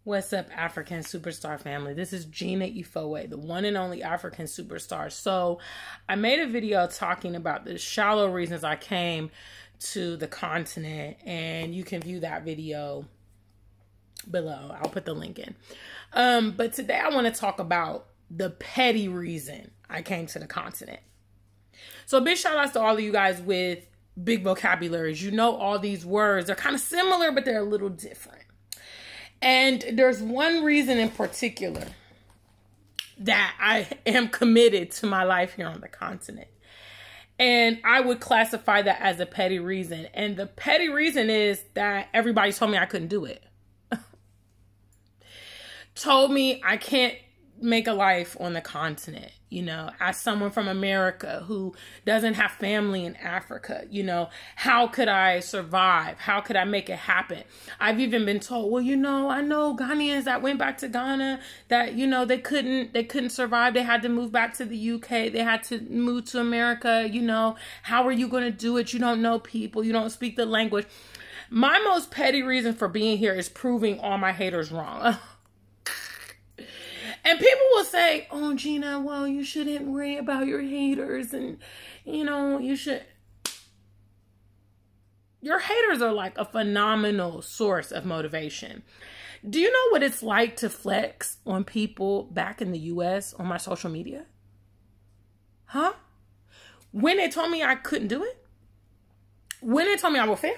What's up, African superstar family? This is Gina Ifowe, the one and only African superstar. So I made a video talking about the shallow reasons I came to the continent, and you can view that video below. I'll put the link in. But today I want to talk about the petty reason I came to the continent. So big shout outs to all of you guys with big vocabularies. You know all these words. They're kind of similar, but they're a little different. And there's one reason in particular that I am committed to my life here on the continent. And I would classify that as a petty reason. And the petty reason is that everybody told me I couldn't do it. Told me I can't make a life on the continent, you know, as someone from America who doesn't have family in Africa, you know, how could I survive? How could I make it happen? I've even been told, well, you know, I know Ghanaians that went back to Ghana that, you know, they couldn't survive. They had to move back to the UK. They had to move to America. You know, how are you going to do it? You don't know people. You don't speak the language. My most petty reason for being here is proving all my haters wrong. And people will say, oh, Gina, well, you shouldn't worry about your haters. And, you know, you should. Your haters are like a phenomenal source of motivation. Do you know what it's like to flex on people back in the US on my social media? Huh? When they told me I couldn't do it? When they told me I would fail?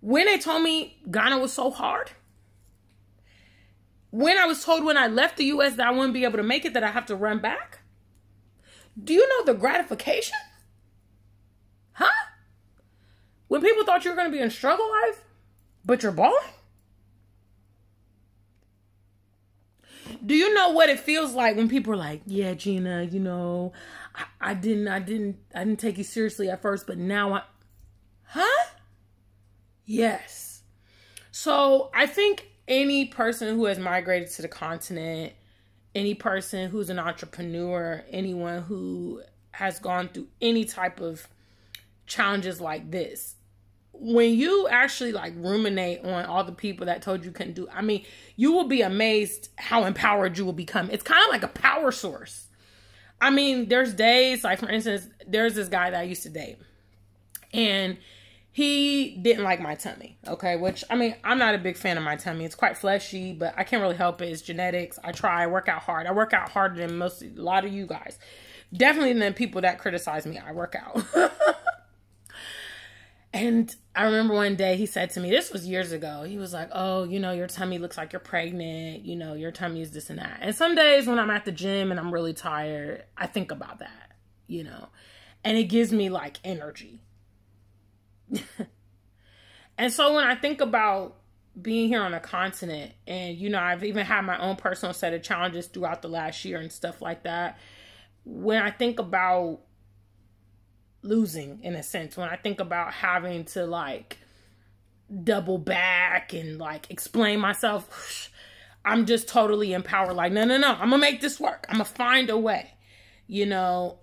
When they told me Ghana was so hard? When I was told when I left the U.S. that I wouldn't be able to make it, that I have to run back? Do you know the gratification? Huh? When people thought you were going to be in struggle life, but you're balling? Do you know what it feels like when people are like, yeah, Gina, you know, I didn't take you seriously at first, but now huh? Yes. So I think any person who has migrated to the continent, any person who's an entrepreneur, anyone who has gone through any type of challenges like this, when you actually like ruminate on all the people that told you couldn't do, I mean, you will be amazed how empowered you will become. It's kind of like a power source. I mean, there's days, like for instance, there's this guy that I used to date, and he didn't like my tummy, okay? Which, I mean, I'm not a big fan of my tummy. It's quite fleshy, but I can't really help it. It's genetics. I work out hard. I work out harder than a lot of you guys. Definitely than people that criticize me. I work out. And I remember one day he said to me, this was years ago, he was like, oh, you know, your tummy looks like you're pregnant. You know, your tummy is this and that. And some days when I'm at the gym and I'm really tired, I think about that, you know, and it gives me like energy. And so when I think about being here on a continent, and, you know, I've even had my own personal set of challenges throughout the last year and stuff like that. When I think about losing, in a sense, when I think about having to like double back and like explain myself, I'm just totally empowered. Like, no, I'm gonna make this work. I'm gonna find a way. You know,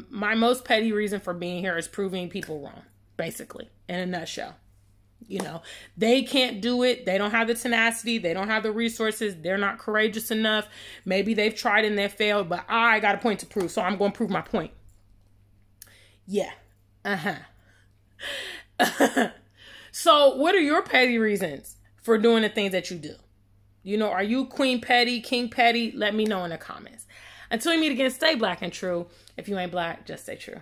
my most petty reason for being here is proving people wrong. Basically, in a nutshell. You know, they can't do it. They don't have the tenacity. They don't have the resources. They're not courageous enough. Maybe they've tried and they've failed, but I got a point to prove, so I'm going to prove my point. Yeah. So what are your petty reasons for doing the things that you do? You know, are you Queen Petty, King Petty? Let me know in the comments. Until we meet again, stay black and true. If you ain't black, just stay true.